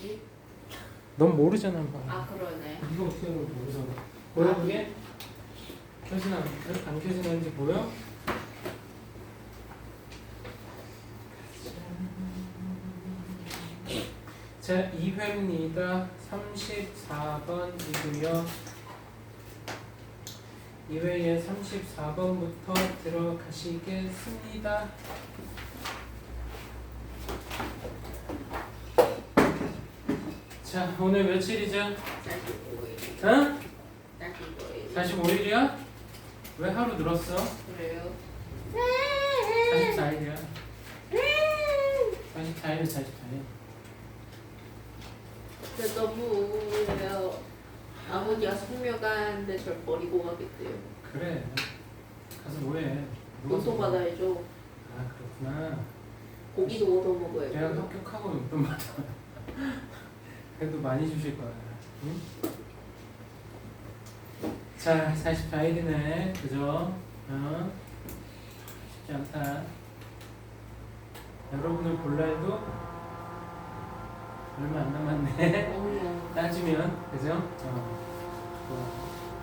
뭐지? 넌 모르잖아. 아 그러네. 이거 어떻게 하는 거 모르잖아. 보여 그게? 켜지나 안 켜지는지 보여? 자, 2회입니다. 34번이고요. 2회에 34번부터 들어가시겠습니다. 자, 오늘 며칠이죠? 45일. 어? 45일. 45일이야? 왜 하루 늘었어? 그래요? 44일이야. 44일은 44일. 근데 너무 우울해요. 아버지가 성묘가는데 절 버리고 가겠대요. 그래. 가서 뭐해? 용돈 받아야죠. 아, 그렇구나. 고기도 얻어 먹어요. 대학 합격하고 용돈 받아. 그래도 많이 주실 거야. 응? 자, 44일이네. 그죠? 어? 쉽지 않다. 여러분을 볼 날도 얼마 안 남았네. 어머. 따지면, 그죠?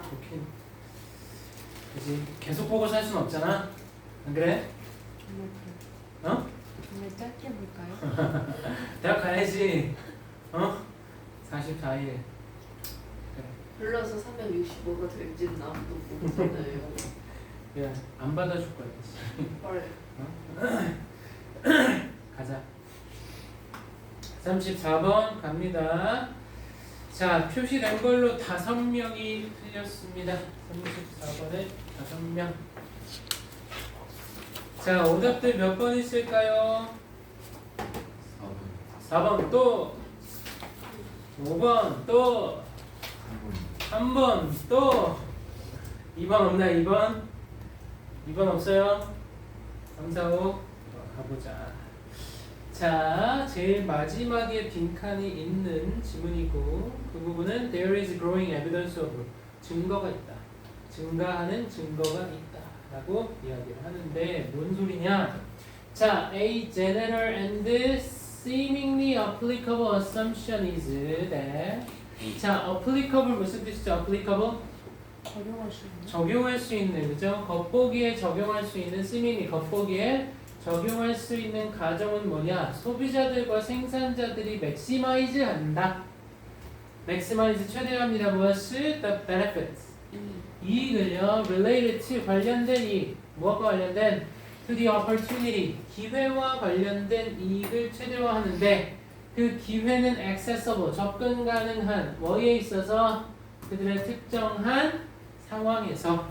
좋긴. 그지? 계속 보고 살 수는 없잖아. 안 그래? 어? 정말 짧게 볼까요? 대학 가야지. 어? 44일. 그래. 불러서 365가 될지는 아무도 모르잖아요. 야, 안 받아줄 거야. 헐. 가자. 34번 갑니다. 자, 표시된 걸로 5명이 틀렸습니다. 34번에 5명. 자, 오답들 몇 번 있을까요? 4번 또 5번 또 3번 또 2번 없나 2번? 2번 없어요? 3, 4, 5 가보자. 자, 제일 마지막에 빈칸이 있는 지문이고 그 부분은 There is growing evidence of 증거가 있다. 증가하는 증거가 있다 라고 이야기를 하는데 뭔 소리냐? 자, a general and seemingly applicable assumption is that 자, applicable 무슨 뜻이죠? applicable? 적용할 수 있는. 적용할 수 있는, 그죠? 겉보기에 적용할 수 있는 seemingly 겉보기에 적용할 수 있는 가정은 뭐냐? 소비자들과 생산자들이 maximize 한다. maximize 최대화합니다. 무엇을? The benefits. 이익을요. related to 관련된 이익. 무엇과 관련된? to the opportunity. 기회와 관련된 이익을 최대화하는데 그 기회는 accessible. 접근 가능한 뭐에 있어서 그들의 특정한 상황에서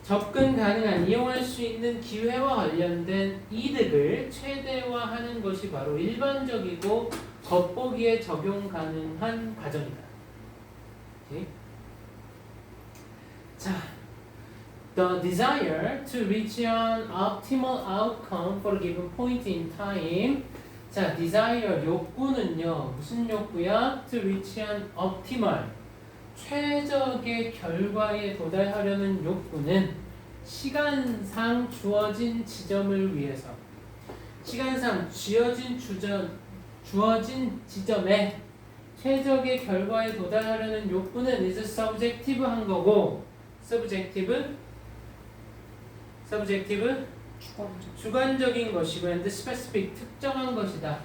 접근 가능한 이용할 수 있는 기회와 관련된 이득을 최대화하는 것이 바로 일반적이고 겉보기에 적용 가능한 과정이다. 오케이? 자, the desire to reach an optimal outcome for a given point in time. 자, desire 욕구는요. 무슨 욕구야? To reach an optimal. 최적의 결과에 도달하려는 욕구는 시간상 주어진 지점을 위해서 시간상 주어진 지점에 최적의 결과에 도달하려는 욕구는 is subjective한 거고 subjective 주관적인 것이고 and specific 특정한 것이다.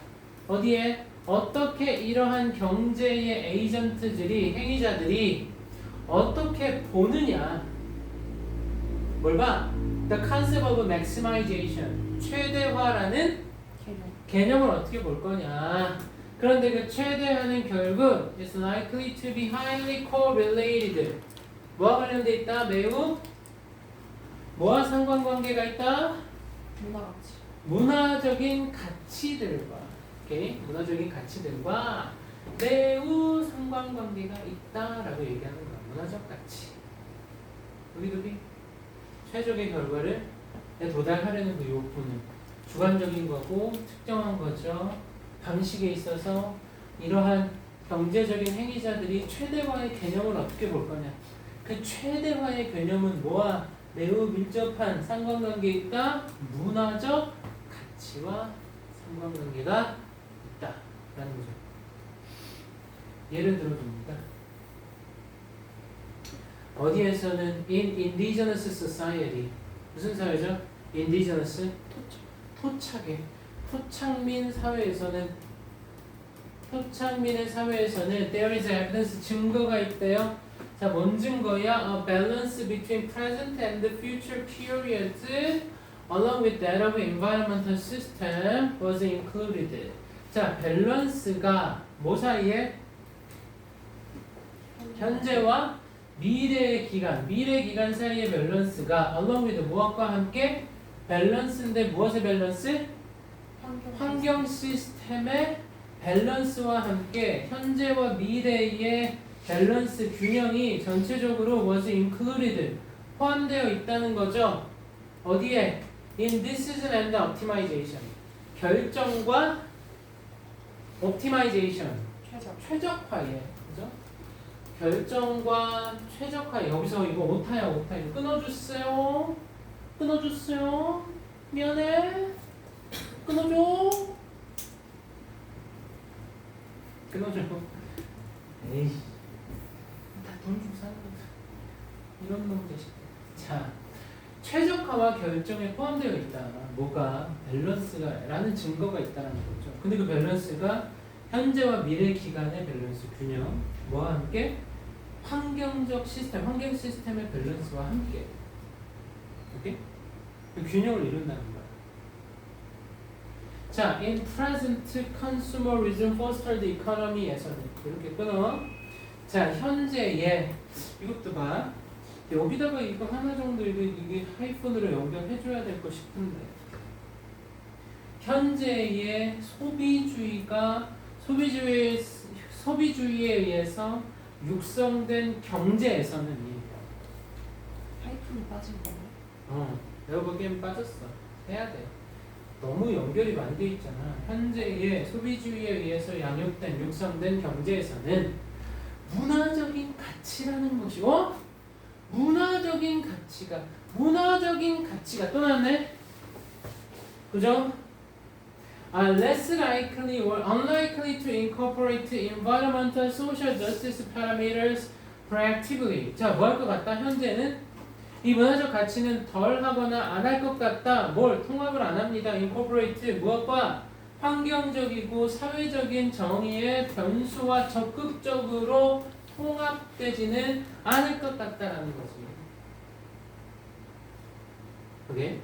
어디에? 어떻게 이러한 경제의 에이전트들이 행위자들이 어떻게 보느냐 뭘 봐? The concept of maximization 최대화라는 개념을 어떻게 볼 거냐 그런데 그 최대화는 결국 is likely to be highly correlated 뭐와 관련돼 있다? 매우 뭐와 상관관계가 있다? 문화가치. 문화적인 가치들과 오케이? 문화적인 가치들과 매우 상관관계가 있다라고 얘기하는 거야. 문화적 가치. 우리들이 최적의 결과를 도달하려는 그 욕구는 주관적인 거고 특정한 거죠. 방식에 있어서 이러한 경제적인 행위자들이 최대화의 개념을 어떻게 볼 거냐. 그 최대화의 개념은 뭐와 매우 밀접한 상관관계에 있다? 문화적 가치와 상관관계가 있다라는 거죠. 예를 들어줍니다. 어디에서는 in indigenous society 무슨 사회죠? indigenous 토착의 토착민 사회에서는 토착민의 사회에서는 there is evidence 증거가 있대요. 자, 뭔 증거야? A balance between present and the future periods along with that of environmental system was included. 자, 밸런스가 뭐 사이에? 현재와 미래의 기간, 미래 기간 사이의 밸런스가 along with 무엇과 함께? 밸런스인데 무엇의 밸런스? 환경 시스템의 밸런스와 함께 현재와 미래의 밸런스 균형이 전체적으로 was included 포함되어 있다는 거죠. 어디에? In decision and optimization. 결정과 optimization. 최적화에. 그죠? 결정과 최적화. 여기서 이거 오타야, 오타. 이거 끊어주세요. 끊어주세요. 미안해. 끊어줘. 끊어줘. 에이. 다 돈 주고 사는 거다. 이런 놈 자식. 자, 최적화와 결정에 포함되어 있다. 뭐가? 밸런스가 라는 증거가 있다는 거죠. 근데 그 밸런스가 현재와 미래 기간의 밸런스 균형 뭐와 함께? 환경적 시스템, 환경 시스템의 밸런스와 함께. 오케이? 그 균형을 이룬다는 거야. 자, in present consumerism fostered economy에서는 이렇게 끊어. 자, 현재의 이것도 봐. 여기다가 이거 하나 정도 이게 하이픈으로 연결해줘야 될 거 싶은데 현재의 소비주의에 의해서 육성된 경제에서는 하이픈이 빠진 거네. 내가 보기엔 빠졌어. 해야 돼. 너무 연결이 많이 돼 있잖아. 현재의 소비주의에 의해서 양육된 육성된 경제에서는 문화적인 가치라는 것이 문화적인 가치가 또 나왔네. 그죠? Are less likely or unlikely to incorporate environmental, social justice parameters proactively. 자, 뭐 할 것 같다? 현재는 이 문화적 가치는 덜 하거나 안 할 것 같다. 뭘? 통합을 안 합니다. incorporate 무엇과? 환경적이고 사회적인 정의의 변수와 적극적으로 통합되지는 않을 것 같다라는 거지. 오케이?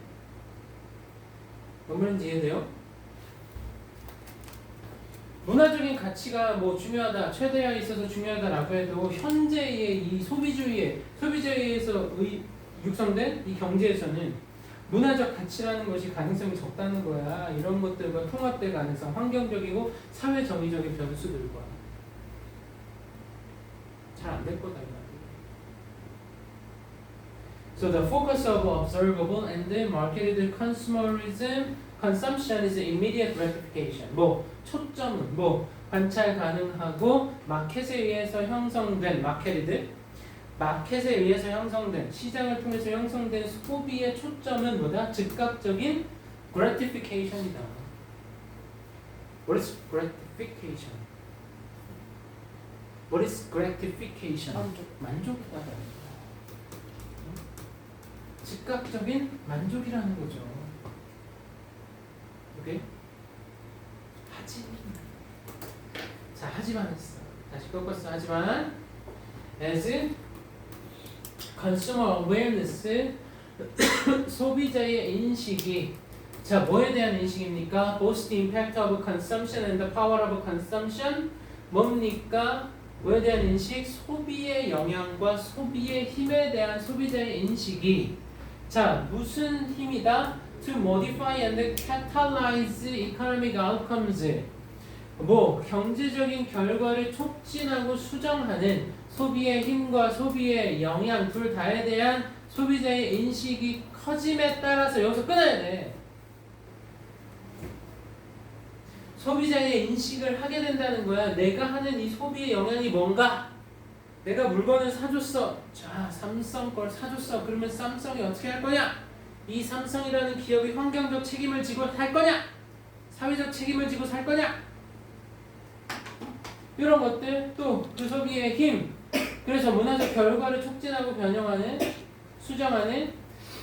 뭔 말인지 이해돼요? 문화적인 가치가 뭐 중요하다, 최대화에 있어서 중요하다라고 해도 현재의 이 소비주의에서 육성된 이 경제에서는 문화적 가치라는 것이 가능성이 적다는 거야. 이런 것들과 통합될 가능성, 환경적이고 사회 정의적인 변수들과 잘 안 될 거다 이 말이야. So the focus of observable and marketed consumerism consumption is immediate gratification. 뭐 초점은 뭐 관찰 가능하고 마켓에 의해서 형성된 마켓에 의해서 형성된 시장을 통해서 형성된 소비의 초점은 뭐다? 즉각적인 gratification이다. What is gratification? What is gratification? 만족이다. 즉각적인 만족이라는 거죠. 오케이? 하지만 했어. 다시 꺾었어. 하지만 as consumer awareness 소비자의 인식이 자 뭐에 대한 인식입니까? Both the impact of consumption and the power of consumption 뭡니까? 뭐에 대한 인식? 소비의 영향과 소비의 힘에 대한 소비자의 인식이 자 무슨 힘이다? To modify and catalyze economic outcomes 뭐 경제적인 결과를 촉진하고 수정하는 소비의 힘과 소비의 영향 둘 다에 대한 소비자의 인식이 커짐에 따라서 여기서 끊어야 돼. 소비자의 인식을 하게 된다는 거야. 내가 하는 이 소비의 영향이 뭔가? 내가 물건을 사줬어. 자, 삼성 걸 사줬어. 그러면 삼성이 어떻게 할 거냐? 이 삼성이라는 기업이 환경적 책임을 지고 살 거냐? 사회적 책임을 지고 살 거냐? 이런 것들 또 그 소비의 힘. 그래서 문화적 결과를 촉진하고 변형하는 수정하는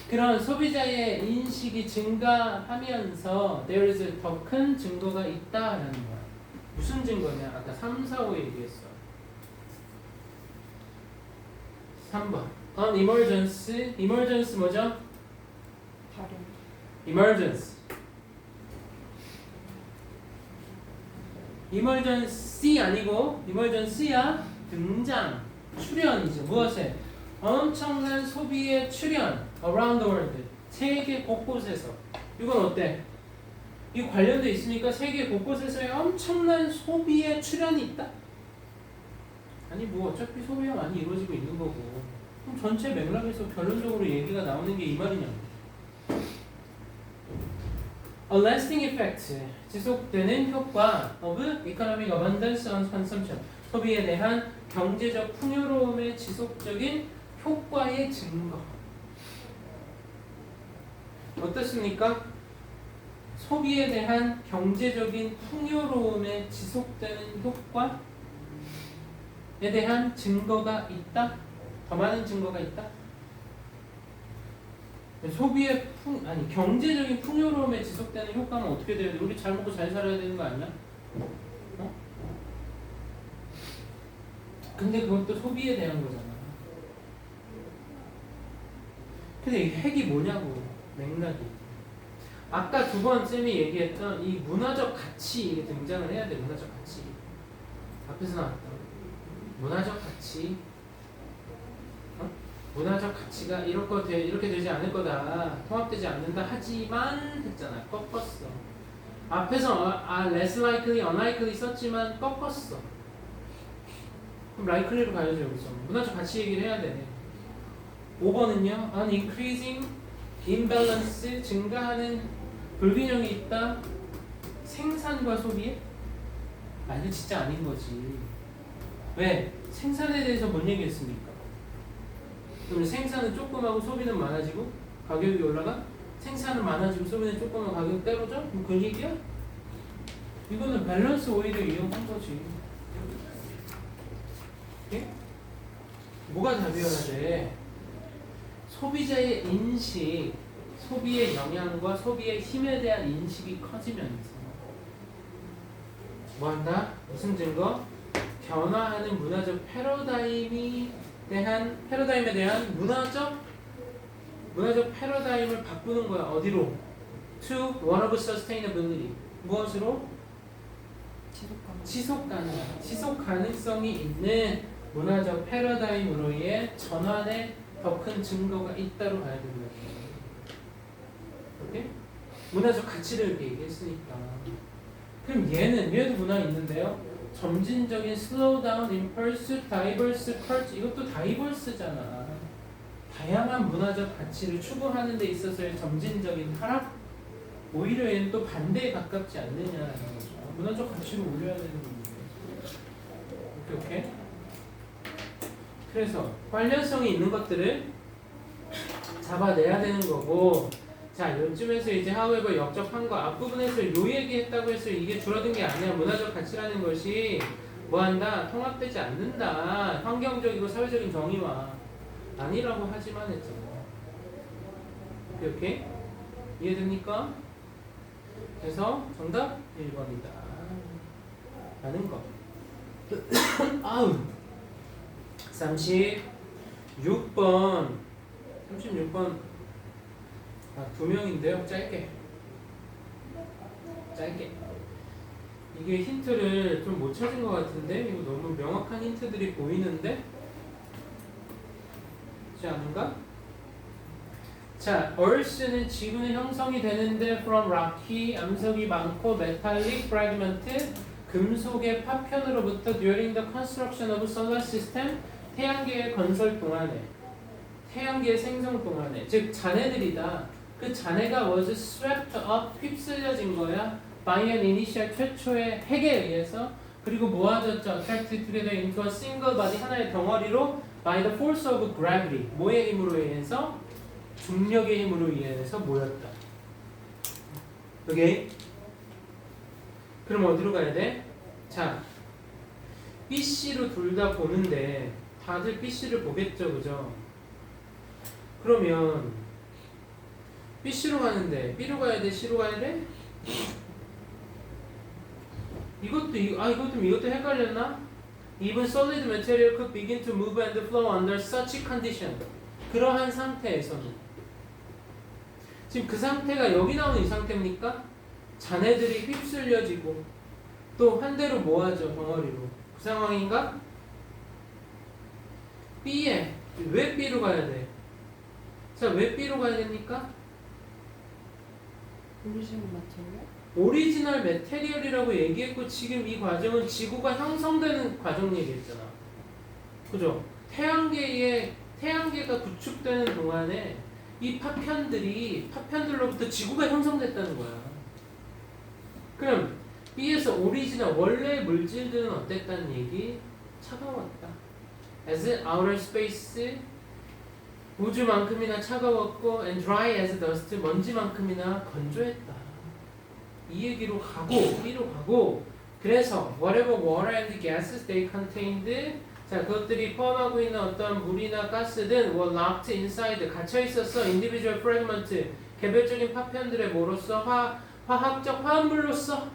그런 소비자의 인식이 증가하면서 there is 더 큰 증거가 있다라는 거야. 무슨 증거냐? 아까 3, 4, 5 얘기했어. 3번. On emergence. emergence 뭐죠? 발현. emergence. emergency 아니고 emergency야 등장, 출현이죠. 무엇에? 엄청난 소비의 출현 around the world. 세계 곳곳에서. 이건 어때? 이 관련돼 있으니까 세계 곳곳에서의 엄청난 소비의 출현이 있다? 아니 뭐 어차피 소비가 많이 이루어지고 있는 거고 그럼 전체 맥락에서 결론적으로 얘기가 나오는 게 이 말이냐고. A lasting effect, 지속되는 효과 of economic abundance on consumption, 소비에 대한 경제적 풍요로움의 지속적인 효과의 증거. 어떻습니까? 소비에 대한 경제적인 풍요로움의 지속되는 효과에 대한 증거가 있다? 더 많은 증거가 있다? 소비의 경제적인 풍요로움에 지속되는 효과는 어떻게 돼야 돼? 우리 잘 먹고 잘 살아야 되는 거 아니야? 어? 근데 그것도 소비에 대한 거잖아. 근데 이 핵이 뭐냐고, 맥락이. 아까 두 번 쌤이 얘기했던 이 문화적 가치 이게 등장을 해야 돼. 문화적 가치. 앞에서 나왔던 문화적 가치. 문화적 가치가 이렇게 되지 않을 거다. 통합되지 않는다. 하지만 했잖아. 꺾었어. 앞에서 less likely, unlikely 썼지만 꺾었어. 그럼 likely로 가야죠. 여기서. 문화적 가치 얘기를 해야 되네. 5번은요. An increasing imbalance, 증가하는 불균형이 있다. 생산과 소비에? 아니 진짜 아닌 거지. 왜? 생산에 대해서 뭔 얘기했습니까? 그럼 생산은 조금 하고 소비는 많아지고 가격이 올라가? 생산은 많아지고 소비는 조금 하고 가격이 떨어져? 그 얘기야? 이거는 밸런스 오히려 이용한 거지. 예? 뭐가 답이어야 돼? 소비자의 인식, 소비의 영향과 소비의 힘에 대한 인식이 커지면서 뭐한다? 무슨 증거? 변화하는 문화적 패러다임에 대한 문화적 패러다임을 바꾸는 거야. 어디로? To one of sustainability. 무엇으로? 지속 가능성이 있는 문화적 패러다임으로의 전환에 더 큰 증거가 있다로 가야 되는 거야. 오케이? 문화적 가치를 이렇게 얘기했으니까. 그럼 얘도 문화 있는데요. 점진적인 slow down, impulse, diverse, culture. 이것도 diverse잖아. 다양한 문화적 가치를 추구하는 데 있어서의 점진적인 하락? 오히려 얘는 또 반대에 가깝지 않느냐라는 거죠. 문화적 가치를 올려야 되는 건데. 오케이? 그래서 관련성이 있는 것들을 잡아내야 되는 거고, 자, 요쯤에서 이제 however 역접한 거 앞부분에서 요 얘기했다고 해서 이게 줄어든 게 아니야. 문화적 가치라는 것이 뭐한다? 통합되지 않는다. 환경적이고 사회적인 정의와 아니라고 하지만 했잖아. 오케이? 이해됩니까? 그래서 정답 1번이다 라는 거. 아우 36번 두 명인데요. 짧게 이게 힌트를 좀 못 찾은 것 같은데 이거 너무 명확한 힌트들이 보이는데 그렇지 않은가? 자, Earth는 지구는 형성이 되는데 from rocky, 암석이 많고 metallic fragment, 금속의 파편으로부터 during the construction of solar system, 태양계의 건설 동안에, 태양계의 생성 동안에, 즉 잔해들이다. 그 잔해가 was swept up, 휩쓸려진 거야. by an initial, 최초의 핵에 의해서. 그리고 모아졌죠. attracted together into a single body, 하나의 덩어리로 by the force of gravity, 뭐의 힘으로 의해서? 중력의 힘으로 의해서 모였다. 오케이? 그럼 어디로 가야 돼? 자, B, C로 둘 다 보는데 다들 B, C를 보겠죠, 그죠? 그러면 B, C로 가는데 B로 가야 돼, C로 가야 돼? 이것도 헷갈렸나? Even solid material could begin to move and flow under such condition. 그러한 상태에서는 지금 그 상태가 여기 나오는 이 상태입니까? 자네들이 휩쓸려지고 또 한 대로 모아져 덩어리로 그 상황인가? B에 왜 B로 가야 돼? 자, 왜 B로 가야 됩니까? 오리지널 마테리얼? 오리지널 메테리얼이라고 얘기했고 지금 이 과정은 지구가 형성되는 과정 얘기했잖아. 그죠? 태양계가 구축되는 동안에 이 파편들로부터 지구가 형성됐다는 거야. 그럼 B에서 오리지널 원래 물질들은 어땠다는 얘기? 차가웠다. As outer space 우주만큼이나 차가웠고 and dry as dust 먼지만큼이나 건조했다. 이 얘기로 가고 B로 가고 그래서 whatever water and gases they contained 자 그것들이 포함하고 있는 어떤 물이나 가스든 were locked inside 갇혀 있었어 individual fragment 개별적인 파편들의 뭐로서 화학적 화합물로서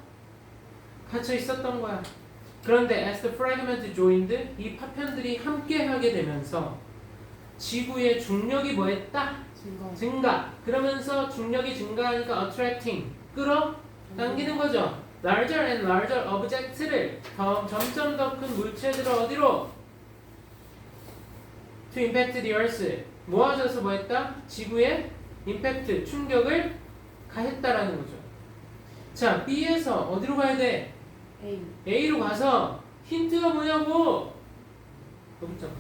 갇혀 있었던 거야. 그런데 as the fragment joined 이 파편들이 함께 하게 되면서 지구의 중력이 뭐했다? 증가. 그러면서 중력이 증가하니까 attracting 당기는 거죠. larger and larger object를 점점 더 큰 물체들을 어디로? to impact the earth 모아져서 뭐했다? 지구에 임팩트 충격을 가했다라는 거죠. 자 B에서 어디로 가야 돼? A로 가서 힌트가 뭐냐고? 여기 있잖아.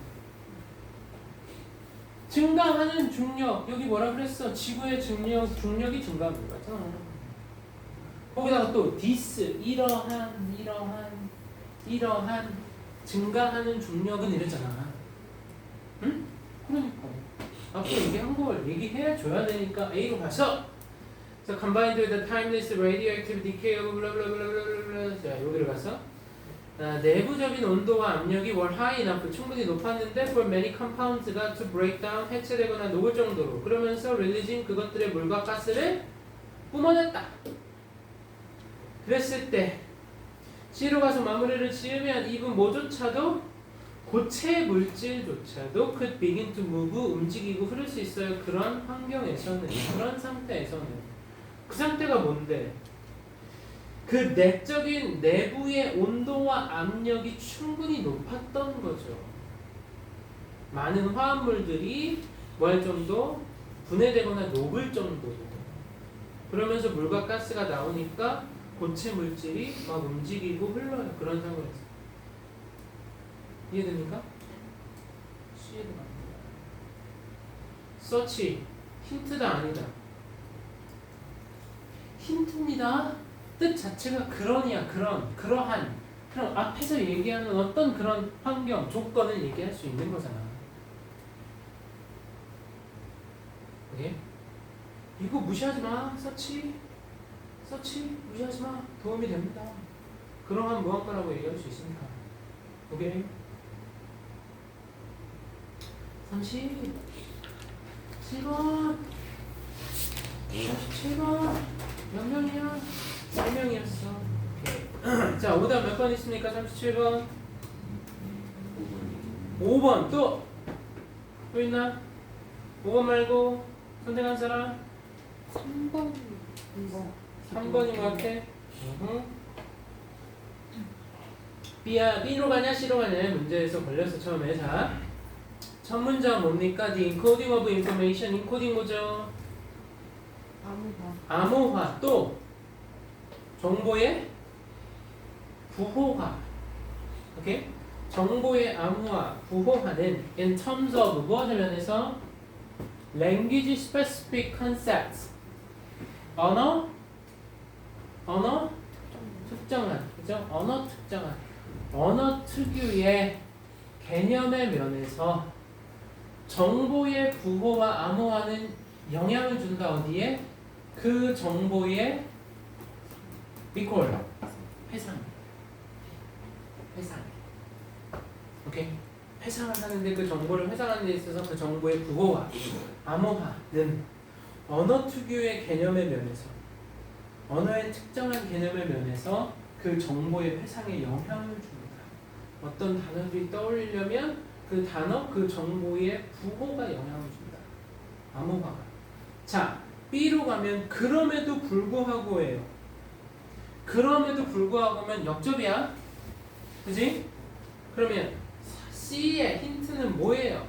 증가하는 중력 여기 뭐라 그랬어? 지구의 중력이 증가하는 거잖아. 거기다가 또 this 이러한 증가하는 중력은 이랬잖아. 응? 그러니까 앞으로 얘기한 걸 얘기해 줘야 되니까 A로 가서 자 combined with the timeless radioactive decay of blah blah blah blah blah 자 여기를 가서 내부적인 온도와 압력이 were high enough 충분히 높았는데 for many compounds가 to break down 해체되거나 녹을 정도로 그러면서 releasing 그것들의 물과 가스를 뿜어냈다. 그랬을 때 C로 가서 마무리를 지으면 even 뭐조차도 고체 물질조차도 could begin to move 움직이고 흐를 수 있어요. 그런 환경에서는 그런 상태에서는 그 상태가 뭔데? 그 내적인 내부의 온도와 압력이 충분히 높았던 거죠. 많은 화합물들이 뭐 할 정도? 분해되거나 녹을 정도로 그러면서 물과 가스가 나오니까 고체 물질이 막 움직이고 흘러요. 그런 상황에서 이해됩니까? 이해도 안 돼요. 서치 힌트다 아니다. 힌트입니다. 뜻 자체가 그러한 그럼 앞에서 얘기하는 어떤 그런 환경 조건을 얘기할 수 있는 거잖아. 오케이? 이거 무시하지 마. 서치 무시하지 마. 도움이 됩니다. 그러한 무언가라고 얘기할 수 있습니다. 오케이? 37번 37번 몇 명이야? 3명이었어. 오케이. 자 오답 몇 번 있습니까? 37번 5번 또 있나? 5번 말고 선택한 사람? 3번인 거 3번인 것 같아? B로 가냐 C로 가냐 문제에서 걸렸어 처음에. 자 첫 문장 뭡니까? The encoding of information 인코딩 뭐죠? 암호화 또 정보의 부호화. 오케이? 정보의 암호화 부호화는 in terms of 무엇을 면해서 language specific concepts 언어 특정한 그죠? 언어 특유의 개념의 면에서 정보의 부호와 암호화는 영향을 준다. 어디에? 그 정보의 recall 회상 오케이? 회상을 하는데 그 정보를 회상하는 데 있어서 그 정보의 부호와 암호화는 언어 특유의 개념의 면에서 언어의 특정한 개념의 면에서 그 정보의 회상에 영향을 줍니다. 어떤 단어들이 떠올리려면 그 단어, 그 정보의 부호가 영향을 줍니다. 암호화가. 자, B로 가면 그럼에도 불구하고예요. 그럼에도 불구하고면 역접이야. 그지? 그러면 C의 힌트는 뭐예요?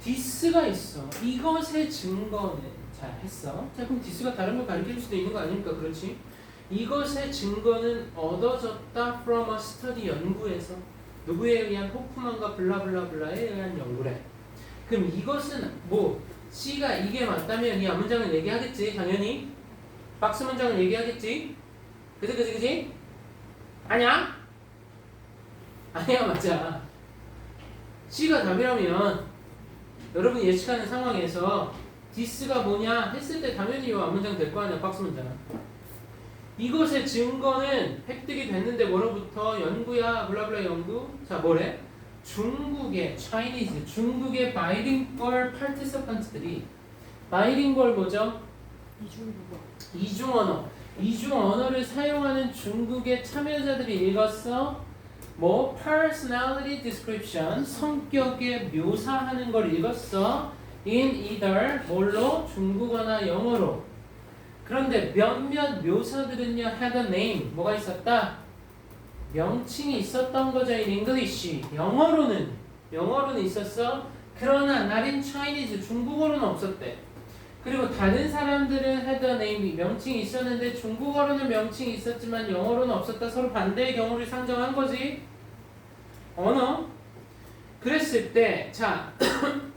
디스가 있어. 이것의 증거는 잘 했어. 자, 그럼 디스가 다른 걸 가리킬 수도 있는 거 아닙니까? 그렇지? 이것의 증거는 얻어졌다 from a study 연구에서 누구에 의한 호프만과 블라블라블라에 의한 연구래. 그럼 이것은 뭐 C가 이게 맞다면 이 앞문장을 얘기하겠지 당연히. 박스 문장을 얘기하겠지. 그지? 아니야? 아니야 맞아. C가 답이라면 여러분이 예측하는 상황에서 디스가 뭐냐 했을 때 당연히 이 앞문장 될 거 아니야. 박스 문장. 이것의 증거는 획득이 됐는데 뭐로부터 연구야 블라블라 연구. 자 뭐래? 중국의 Chinese 중국의 바이링걸 파티서펀트들이 바이링걸 뭐죠? 이중언어. 이중언어를 사용하는 중국의 참여자들이 읽었어. 뭐 personality description 성격에 묘사하는 걸 읽었어. in either 뭘로? 중국어나 영어로. 그런데 몇몇 묘사들은요 had a name 뭐가 있었다? 명칭이 있었던 거죠. in English 영어로는 있었어. 그러나 not in Chinese 중국어로는 없었대. 그리고 다른 사람들은 had a name 명칭이 있었는데 중국어로는 명칭이 있었지만 영어로는 없었다. 서로 반대의 경우를 상정한 거지. 언어. 그랬을 때 자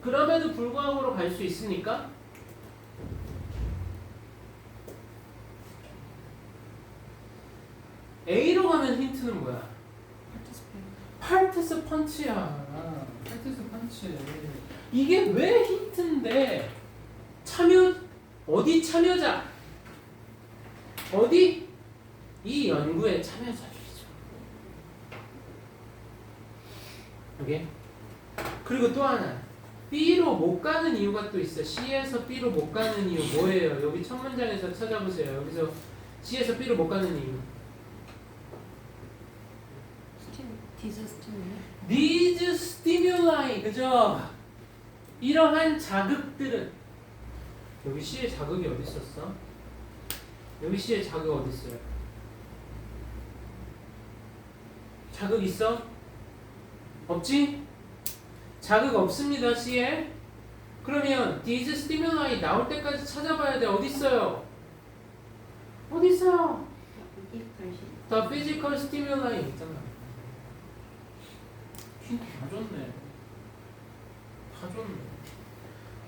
그럼에도 불구하고로 갈 수 있습니까? A로 가면 힌트는 뭐야? 파르티스펀치야. 파르티스펀치. 이게 왜 힌트인데? 어디 참여자? 어디? 이 연구의 참여자들이죠. 오케이? 그리고 또 하나. B로 못 가는 이유가 또 있어. C에서 B로 못 가는 이유 뭐예요? 여기 첫 문장에서 찾아보세요. 여기서 C에서 B로 못 가는 이유. These stimuli, 그죠? 이러한 자극들은 여기 C의 자극이 어디 있었어? 여기 C의 자극 어디 있어요? 자극 있어? 없지? 자극 없습니다 C에. 그러면 these stimuli 나올 때까지 찾아봐야 돼. 어디 있어요? 어디 있어요? The physical stimuli 있잖아. 다 줬네.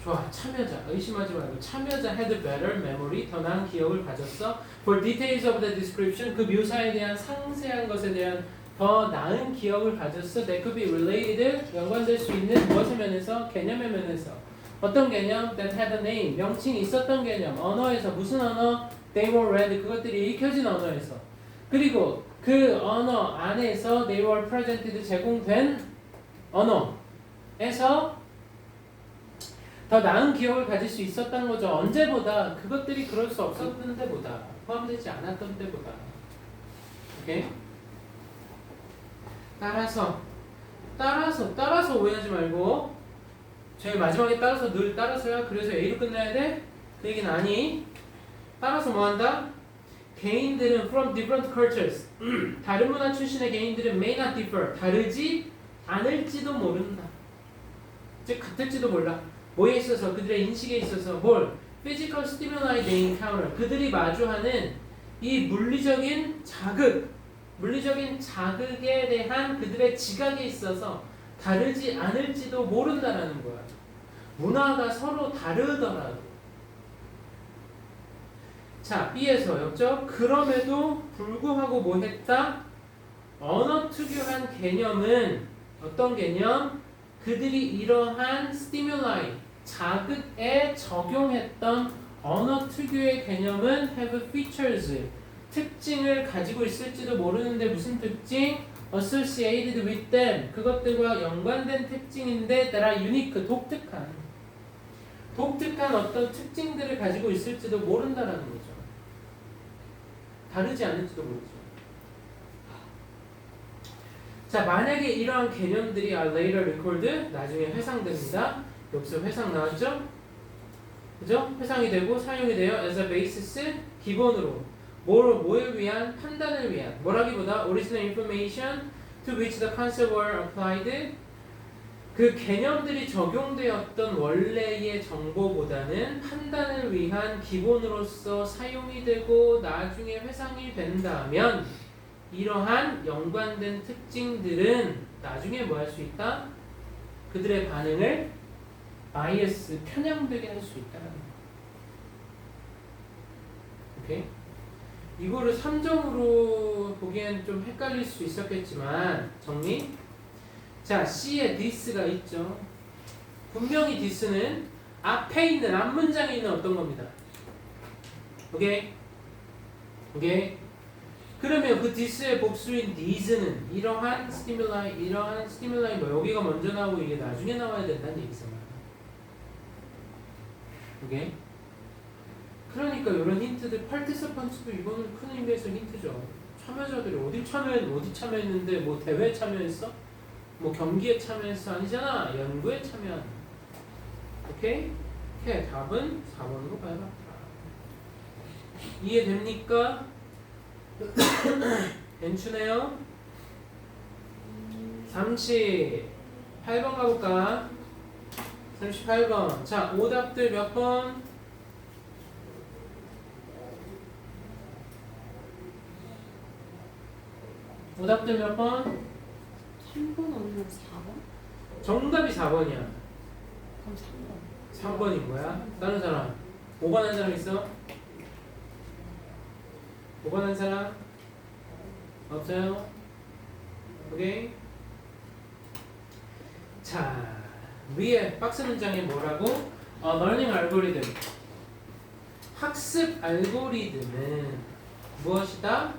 좋아. 참여자. 의심하지 말고. 참여자 had better memory. 더 나은 기억을 가졌어. For details of the description. 그 묘사에 대한 상세한 것에 대한 더 나은 기억을 가졌어. That could be related. 연관될 수 있는 무엇의 면에서? 개념의 면에서. 어떤 개념? That had a name. 명칭이 있었던 개념. 언어에서. 무슨 언어? They were read. 그것들이 읽혀진 언어에서. 그리고 그 언어 안에서 they were presented. 제공된 언어에서 더 나은 기억을 가질 수 있었던 거죠. 언제보다 그것들이 그럴 수 없었던 때보다 포함되지 않았던 때보다. 오케이? 따라서 오해하지 말고 제일 마지막에 따라서 늘 따라서야. 그래서 A로 끝나야 돼? 그 얘기는 아니. 따라서 뭐한다? 개인들은 from different cultures 다른 문화 출신의 개인들은 may not differ 다르지 않을지도 모른다. 즉 같을지도 몰라. 뭐에 있어서? 그들의 인식에 있어서. 뭘? physical stimuli they encounter. 그들이 마주하는 이 물리적인 자극에 대한 그들의 지각에 있어서 다르지 않을지도 모른다라는 거야. 문화가 서로 다르더라도. 자, B에서 역적. 그럼에도 불구하고 뭐 했다? 언어 특유한 개념은 어떤 개념? 그들이 이러한 stimuli, 자극에 적용했던 언어 특유의 개념은 have features, 특징을 가지고 있을지도 모르는데 무슨 특징? associated with them. 그것들과 연관된 특징인데 따라 unique, 독특한 어떤 특징들을 가지고 있을지도 모른다라는 거죠. 다르지 않을지도 모르죠. 자, 만약에 이러한 개념들이 are later recorded, 나중에 회상됩니다. 여기서 회상 나왔죠? 그죠? 회상이 되고 사용이 돼요. as a basis, 기본으로. 뭐에 위한? 판단을 위한. 뭐라기보다 original information to which the concept were applied. 그 개념들이 적용되었던 원래의 정보보다는 판단을 위한 기본으로서 사용이 되고 나중에 회상이 된다면 이러한 연관된 특징들은 나중에 뭐 할 수 있다? 그들의 반응을 바이어스, 편향되게 할 수 있다는 거. 오케이? 이거를 3점으로 보기엔 좀 헷갈릴 수 있었겠지만 정리? 자, C에 this가 있죠. 분명히 this는 앞에 있는 앞문장에 있는 어떤 겁니다. 오케이? 오케이? 그러면 그 this의 복수인 these는 이러한 스티뮬라이 뭐 여기가 먼저 나오고 이게 나중에 나와야 된다는 얘기잖아. 오케이? 그러니까 이런 힌트들 파티서펀트도 이거는 큰 의미에서 힌트죠. 참여자들이 어디 참여했는데 뭐 대회에 참여했어? 뭐 경기에 참여했어? 아니잖아. 연구에 참여한. 오케이? 오케이. 답은 4번으로 가야겠다. 이해됩니까? 괜찮네요. 38번 가볼까? 38번. 자, 오답들 몇 번? 오답들 몇 번? 3번 아니면 4번? 정답이 4번이야. 그럼 3번. 3번인 거야? 다른 사람? 5번 한 사람 있어? 5번 한 사람? 없어요? 오케이? 자, 위에 박스 문장에 뭐라고? learning algorithm. 학습 알고리즘은 무엇이다?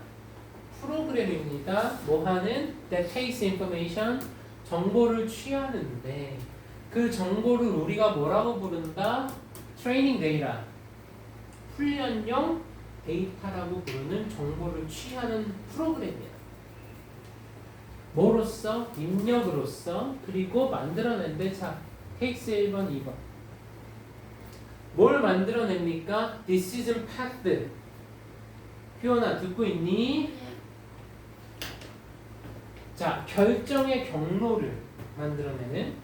프로그램입니다. 뭐하는? That takes information. 정보를 취하는데 그 정보를 우리가 뭐라고 부른다? Training data. 훈련용 데이터라고 부르는 정보를 취하는 프로그램이야. 뭐로써? 입력으로써. 그리고 만들어낸데 자, takes 1번, 2번. 뭘 만들어냅니까? Decision path. 피오나 듣고 있니? 자, 결정의 경로를 만들어내는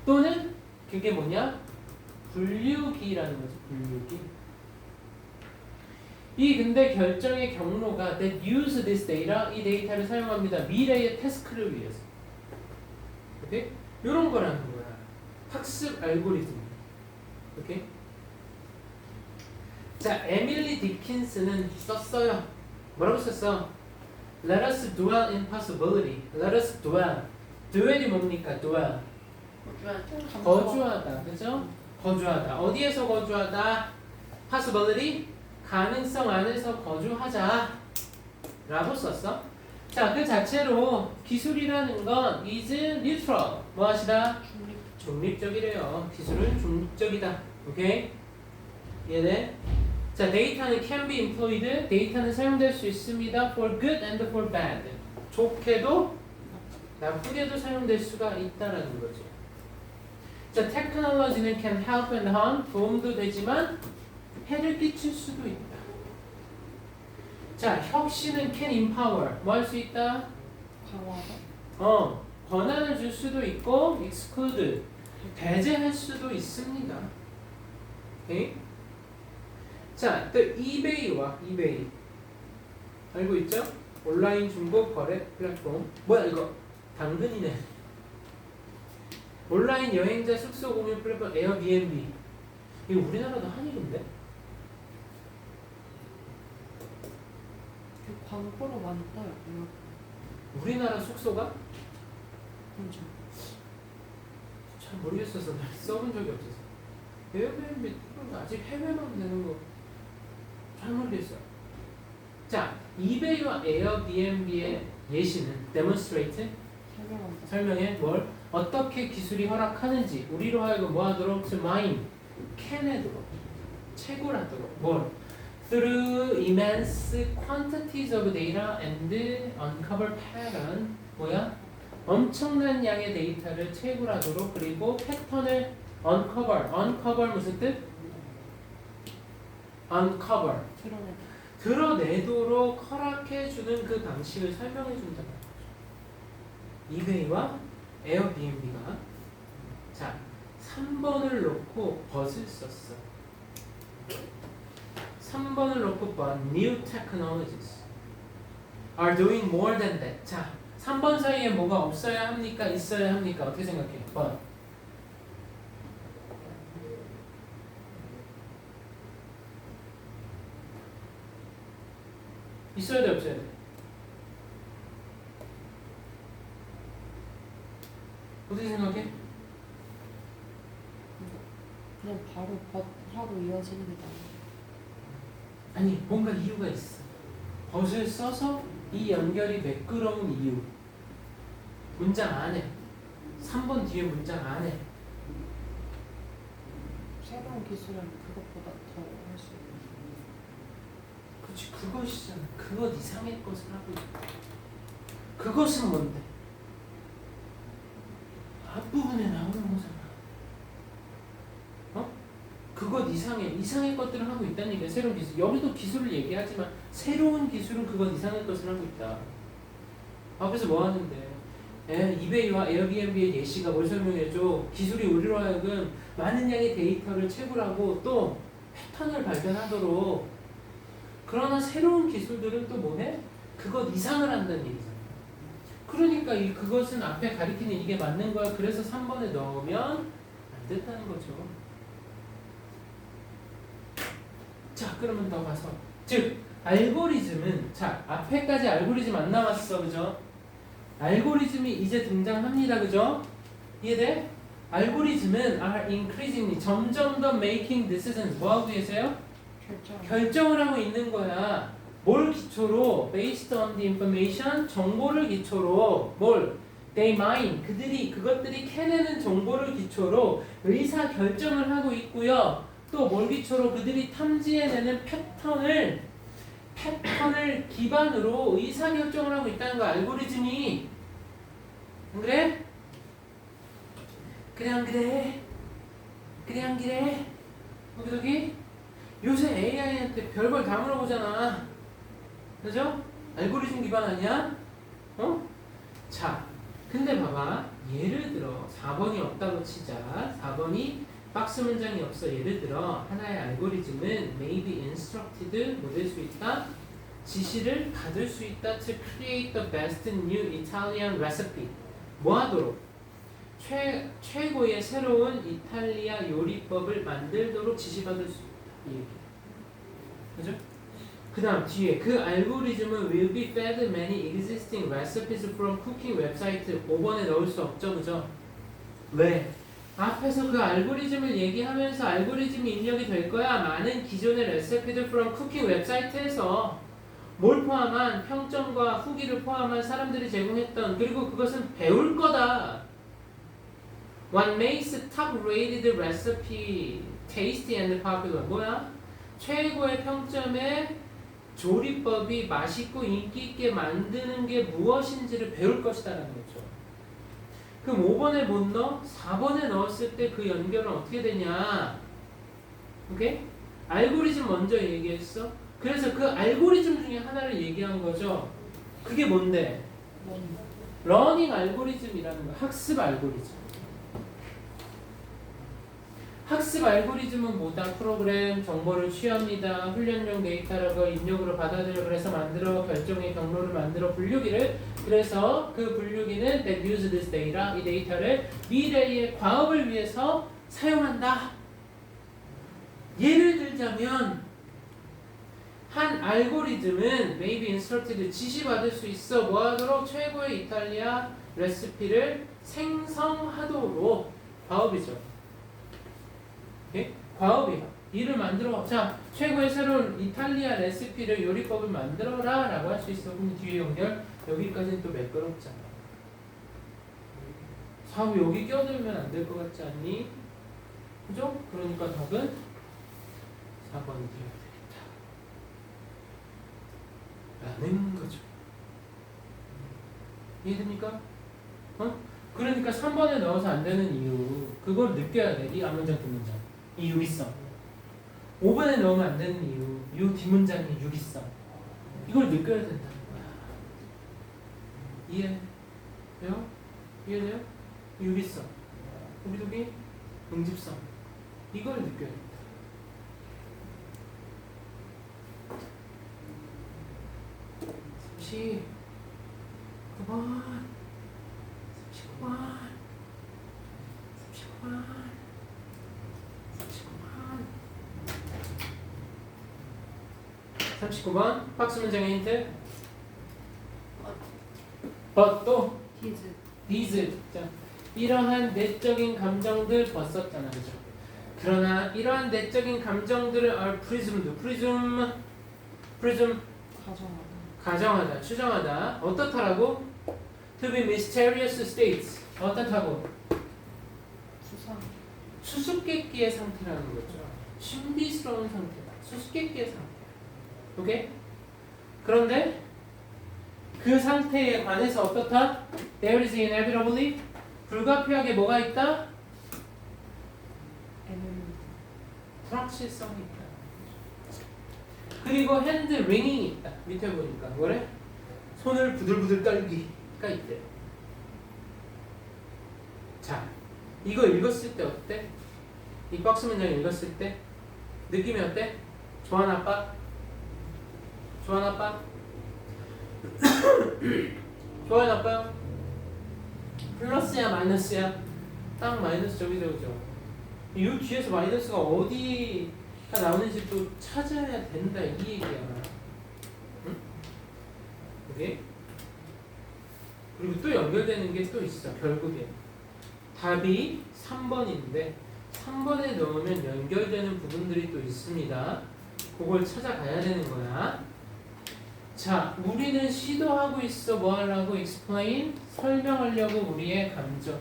또는 그게 뭐냐? 분류기라는 거지. 분류기. 이 근데 결정의 경로가 that use this data, 이 데이터를 사용합니다. 미래의 태스크를 위해서. 오케이? 이런 거라는 거야. 학습 알고리즘. 오케이? 자, 에밀리 디킨스는 썼어요. 뭐라고 썼어? Let us dwell in possibility. Let us dwell. dwell이 뭡니까? dwell. 거주하다. 그죠? 거주하다. 어디에서 거주하다? possibility. 가능성 안에서 거주하자 라고 썼어. 자, 그 자체로 기술이라는 건 is neutral. 뭐 하시다? 중립적이래요. 기술은 중립적이다. 오케이? 이해돼? 자, 데이터는 can be employed. 데이터는 사용될 수 있습니다. for good and for bad. 좋게도 나쁘게도 사용될 수가 있다라는 거죠. 자, 테크놀로지는 can help and harm. 도움도 되지만 해를 끼칠 수도 있다. 자, 혁신은 can empower. 뭐 할 수 있다? 강화하다? 권한을 줄 수도 있고 exclude. 배제할 수도 있습니다. 오케이? 자, 또 이베이와 이베이. 알고 있죠? 온라인 중고 거래 플랫폼. 뭐야 이거? 당근이네. 온라인 여행자 숙소 공유 플랫폼 에어비앤비. 이거 우리나라도 한일인데? 광고로 많이 떠요. 우리나라 숙소가? 그렇죠. 잘 모르겠어서 날 써본 적이 없어서. 에어비앤비 아직 해외만 되는 거 잘 모르겠어요. 자, 이베이와 에어비앤비의 예시는 demonstrate 설명한다. 설명해 뭘 어떻게 기술이 허락하는지 우리로 하여금 뭐 하도록 to mine 캐내도록 채굴하도록 뭘 through immense quantities of data and uncover pattern 뭐야 엄청난 양의 데이터를 채굴하도록 그리고 패턴을 uncover 무슨 뜻? uncover 드러낸다. 드러내도록 허락해주는 그 방식을 설명해준다는 거죠. 이베이와 에어비앤비가 자 3번을 놓고 벗을 썼어. 3번을 놓고 but new technologies are doing more than that. 자 3번 사이에 뭐가 없어야 합니까? 있어야 합니까? 어떻게 생각해? but 있어야 돼 없어야 돼? 어떻게 생각해? 그냥 바로 벗하고 이어지는 게 나아. 아니 뭔가 이유가 있어. 벗을 써서 이 연결이 매끄러운 이유. 문장 안에 3번 뒤에 문장 안에 새로운 기술은 그것보다 더 할 수 있는. 그치 그것이잖아. 그것 이상의 것을 하고 있다. 그것은 뭔데? 앞부분에 나오는 거잖아. 어? 그것 이상의 것들을 하고 있다는 얘기야. 새로운 기술. 여기도 기술을 얘기하지만 새로운 기술은 그것 이상의 것을 하고 있다. 앞에서 뭐 하는데? 이베이와 에어비앤비의 예시가 뭘 설명해줘? 기술이 우리로 하여금 많은 양의 데이터를 채굴하고 또 패턴을 발견하도록 그러나 새로운 기술들은 또 뭐해? 그것 이상을 한다는 얘기잖아. 그러니까 그것은 앞에 가리키는 이게 맞는 거야. 그래서 3번에 넣으면 안 된다는 거죠. 자 그러면 더 가서 즉 알고리즘은 자 앞에까지 알고리즘 안 나왔어 그죠? 알고리즘이 이제 등장합니다 그죠? 이해돼? 알고리즘은 are increasingly 점점 더 making decisions 뭐 하고 계세요? 결정을 하고 있는 거야. 뭘 기초로? based on the information 정보를 기초로 뭘? they mine 그것들이 캐내는 정보를 기초로 의사 결정을 하고 있고요. 또 뭘 기초로 그들이 탐지해내는 패턴을 기반으로 의사 결정을 하고 있다는 거야. 알고리즘이 안 그래? 그래 안 그래? 그래 안 그래? 여기 요새 AI한테 별걸 다 물어보잖아. 그죠? 알고리즘 기반 아니야? 어? 자, 근데 봐봐. 예를 들어 4번이 없다고 치자. 4번이 박스 문장이 없어. 예를 들어 하나의 알고리즘은 may be instructed 뭐 될 수 있다? 지시를 받을 수 있다. to create the best new Italian recipe. 뭐 하도록? 최고의 새로운 이탈리아 요리법을 만들도록 지시받을 수 있다. 이 얘기. 그죠? 그 다음 뒤에 그 알고리즘은 will be fed many existing recipes from cooking 웹사이트 5번에 넣을 수 없죠. 그죠? 왜? 앞에서 그 알고리즘을 얘기하면서 알고리즘이 입력이 될 거야. 많은 기존의 레시피들 from cooking 웹사이트에서 뭘 포함한 평점과 후기를 포함한 사람들이 제공했던 그리고 그것은 배울 거다. What makes top-rated recipe tasty and popular? 뭐야? 최고의 평점의 조리법이 맛있고 인기 있게 만드는 게 무엇인지를 배울 것이다라는 거죠. 그럼 5번에 못 넣어? 4번에 넣었을 때 그 연결은 어떻게 되냐? 오케이? 알고리즘 먼저 얘기했어. 그래서 그 알고리즘 중에 하나를 얘기한 거죠. 그게 뭔데? 러닝 알고리즘이라는 거야. 학습 알고리즘. 학습 알고리즘은 뭐다? 프로그램 정보를 취합니다. 훈련용 데이터를 그 입력으로 받아들여 그래서 만들어 결정의 경로를 만들어 분류기를 그래서 그 분류기는 that use this data 이 데이터를 미래의 과업을 위해서 사용한다. 예를 들자면 한 알고리즘은 may be instructed 지시받을 수 있어 뭐 하도록 최고의 이탈리아 레시피를 생성하도록 과업이죠. 예? 과업이야. 이를 만들어. 자, 최고의 새로운 이탈리아 레시피를 요리법을 만들어라 라고 할 수 있어. 근데 뒤에 연결 여기까지는 또 매끄럽잖아. 사후 여기 껴들면 안 될 것 같지 않니? 그죠? 그러니까 답은 4번이 되어야 되겠다 라는 거죠. 이해됩니까? 어? 그러니까 3번에 넣어서 안 되는 이유 그걸 느껴야 돼. 이 앞문장 뒷문장 이 유기성. 5번에 넣으면 안 되는 이유 이 뒷문장의 유기성. 이걸 느껴야 된다는 거야. 이해돼요? 이해돼요? 유기성 우리독이 응집성 이걸 느껴야 된다. 잠시 9번 39번 39번 박스 문장의 힌트 또 히즈. these 자, 이러한 내적인 감정들 벗었잖아 그죠? 그러나 이러한 내적인 감정들을 are presumed 가정하다. 가정하다 추정하다 어떻다라고? to be mysterious states 어떻다고? 수상. 수수께끼의 상태라는 거죠. 신비스러운 상태다. 수수께끼의 상태. 오케이? 그런데 그 상태에 관해서 어떻다? There is inevitably 불가피하게 뭐가 있다? 불확실성이 있다. 그리고 hand wringing이 있다. 밑에 보니까 뭐래? 손을 부들부들 떨기가 있대요. 자, 이거 읽었을 때 어때? 이 박스 문장 읽었을 때 느낌이 어때? 좋아 나빠? 좋아 나빠? 좋아요 나빠요? 플러스야 마이너스야? 딱 마이너스 저기 되죠. 이 뒤에서 마이너스가 어디가 나오는지 또 찾아야 된다 이 얘기야. 응? 오케이? 그리고 또 연결되는 게 또 있어. 결국에 답이 3번인데 3번에 넣으면 연결되는 부분들이 또 있습니다. 그걸 찾아가야 되는 거야. 자, 우리는 시도하고 있어. 뭐 하려고? explain, 설명하려고 우리의 감정을.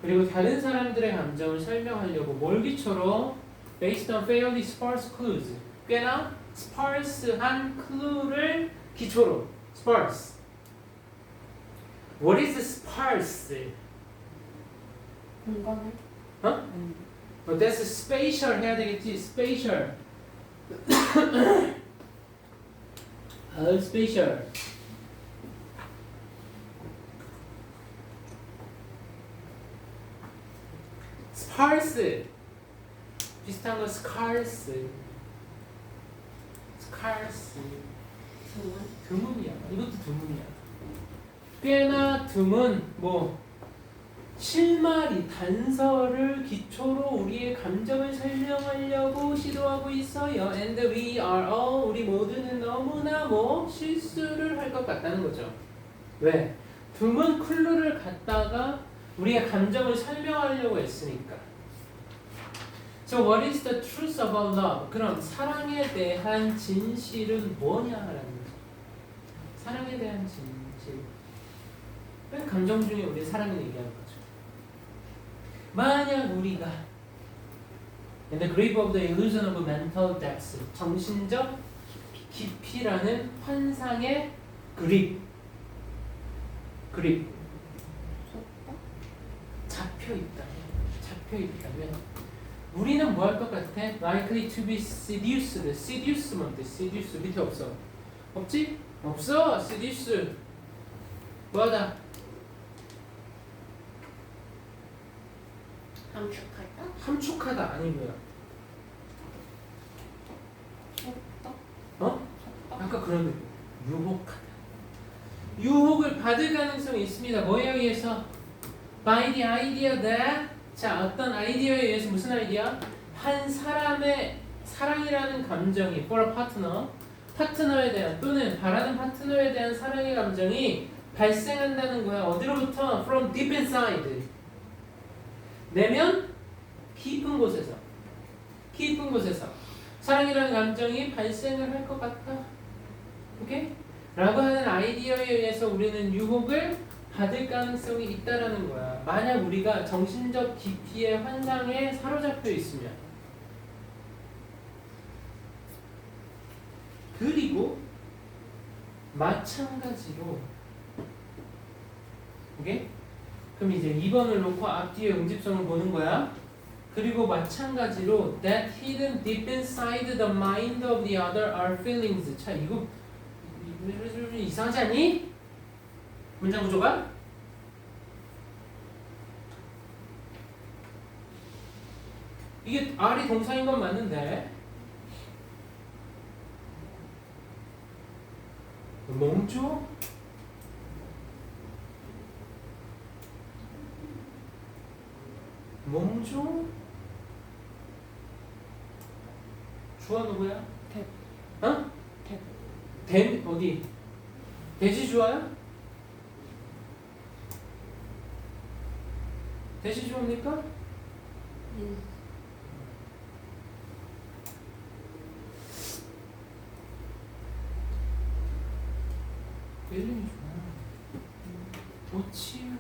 그리고 다른 사람들의 감정을 설명하려고 뭘 기초로? based on fairly sparse clues. 꽤나 sparse한 clue를 기초로. sparse. What is sparse? 공간을. 어? That's spatial 해야 되겠지? spatial. spatial. sparse. 비슷한 거 scarce. scarce. 드문이야. 이것도 드문이야. 꽤나 드문 뭐 실마리 단서를 기초로 우리의 감정을 설명하려고 시도하고 있어요. And we are all 우리 모두는 너무나 뭐 실수를 할 것 같다는 거죠. 왜? 드문 클루를 갖다가 우리의 감정을 설명하려고 했으니까. So what is the truth about love? 그럼 사랑에 대한 진실은 뭐냐라는 거죠. 사랑에 대한 진실. 감정 중에 우리 사랑을 얘기하는 거죠. 만약 우리가 in the grip of the illusion of mental depth 정신적 깊이라는 환상의 그립 잡혀 있다면 우리는 뭐 할 것 같아? likely to be seduced. seduce 뭔데? seduce 밑에 없어. 없지? 없어. seduce 뭐하다? 함축하다 아니고요. 어? 아까 그런 느낌. 유혹하다. 유혹을 받을 가능성이 있습니다. 뭐에 의해서? By the idea that 자 어떤 아이디어에 의해서 무슨 아이디어? 한 사람의 사랑이라는 감정이 for a partner 파트너에 대한 또는 바라는 파트너에 대한 사랑의 감정이 발생한다는 거야. 어디로부터? From deep inside. 내면 깊은 곳에서 깊은 곳에서 사랑이라는 감정이 발생을 할 것 같다. 오케이? 라고 하는 아이디어에 의해서 우리는 유혹을 받을 가능성이 있다라는 거야. 만약 우리가 정신적 깊이의 환상에 사로잡혀 있으면. 그리고 마찬가지로 오케이? 그럼 이제 2번을 놓고 앞뒤의 응집성을 보는 거야. 그리고 마찬가지로 that hidden deep inside the mind of the other are feelings. 자, 이거 이상하지 않니? 문장 구조가? 이게 R이 동사인 건 맞는데 멈춰? 멈춰? 주어 누구야? 대. 어? 대. 대 어디? 대시 주어야? 대시 주어입니까? 필링이 좋아. 좋지.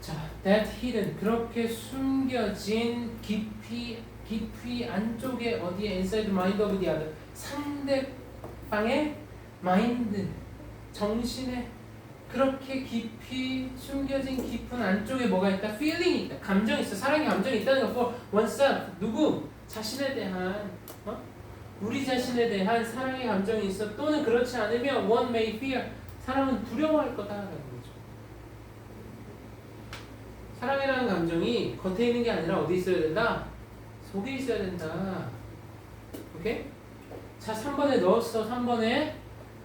자, that hidden 그렇게 숨겨진 깊이 안쪽에 어디에 inside mind of the other 상대방의 mind 정신에 그렇게 깊이 숨겨진 깊은 안쪽에 뭐가 있다? feeling이 있다. 감정이 있어. 사랑의 감정이 있다는 거. for oneself 누구? 자신에 대한 우리 자신에 대한 사랑의 감정이 있어. 또는 그렇지 않으면 one may fear 사람은 두려워할 거다라는 거죠. 사랑이라는 감정이 겉에 있는 게 아니라 어디 있어야 된다? 속에 있어야 된다. 오케이? 자, 3번에 넣었어. 3번에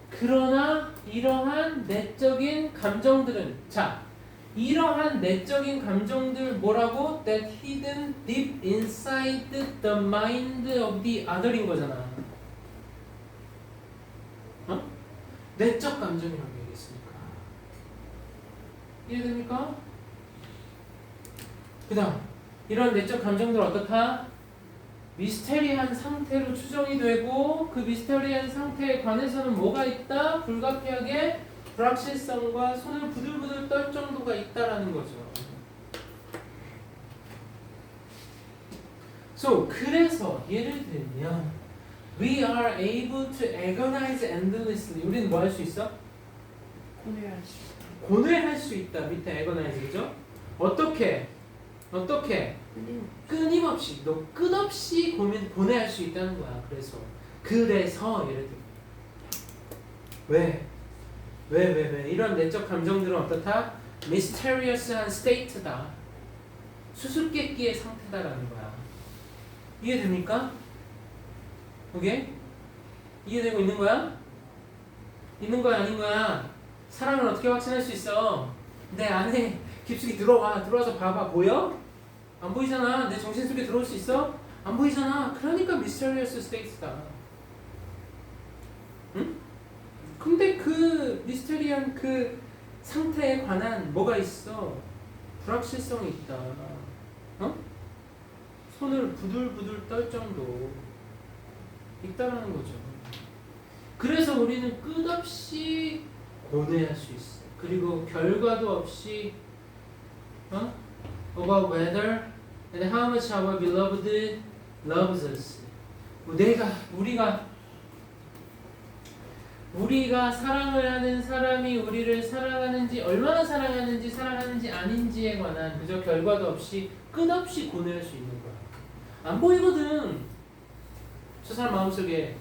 그러나 이러한 내적인 감정들은 자, 이러한 내적인 감정들 뭐라고? That hidden deep inside the mind of the other인 거잖아. 어? 내적 감정이라고 얘기했으니까. 이해됩니까? 그 다음 이런 내적 감정들 어떻다? 미스테리한 상태로 추정이 되고 그 미스테리한 상태에 관해서는 뭐가 있다? 불가피하게 불확실성과 손을 부들부들 떨 정도가 있다라는 거죠. 그래서 예를 들면 we are able to agonize endlessly. 우리는 뭐 할 수 있어? 고뇌할 수 있다. 고뇌할 수 있다. 밑에 agonize 그죠? 어떻게? 끊임없이 너 끝없이 고뇌할 수 있다는 거야. 그래서 예를 들면 왜 이런 내적 감정들은 어떻다? mysterious한 state다. 수수께끼의 상태다라는 거야. 이해됩니까? 오케이? 이해되고 있는 거야? 있는 거야 아닌 거야? 사랑을 어떻게 확신할 수 있어? 내 안에 깊숙이 들어와서 봐봐. 보여? 안 보이잖아. 내 정신 속에 들어올 수 있어? 안 보이잖아. 그러니까 mysterious state다. 응? 근데 그 미스테리한 그 상태에 관한 뭐가 있어? 불확실성이 있다. 어? 손을 부들부들 떨 정도 있다라는 거죠. 그래서 우리는 끝없이 고뇌할 수 있어. 그리고 결과도 없이 about whether and how much our beloved loves us. 우리가 사랑을 하는 사람이 우리를 사랑하는지, 얼마나 사랑하는지 아닌지에 관한 그저 결과도 없이 끝없이 고뇌할 수 있는 거야. 안 보이거든. 저 사람 마음속에.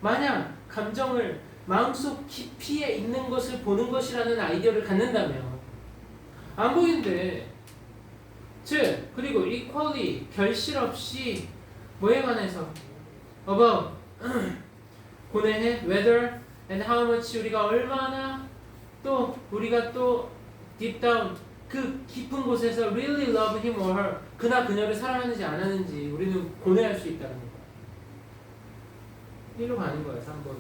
만약 감정을 마음속 깊이에 있는 것을 보는 것이라는 아이디어를 갖는다면 안 보이는데. 즉, 그리고 equally 결실 없이 뭐에 관해서 about 고뇌해 whether and how much 우리가 얼마나 또 우리가 또 deep down 그 깊은 곳에서 really love him or her 그나 그녀를 사랑하는지 안 하는지 우리는 고뇌할 수 있다는 거야. 1로 가는 거야. 3번으로.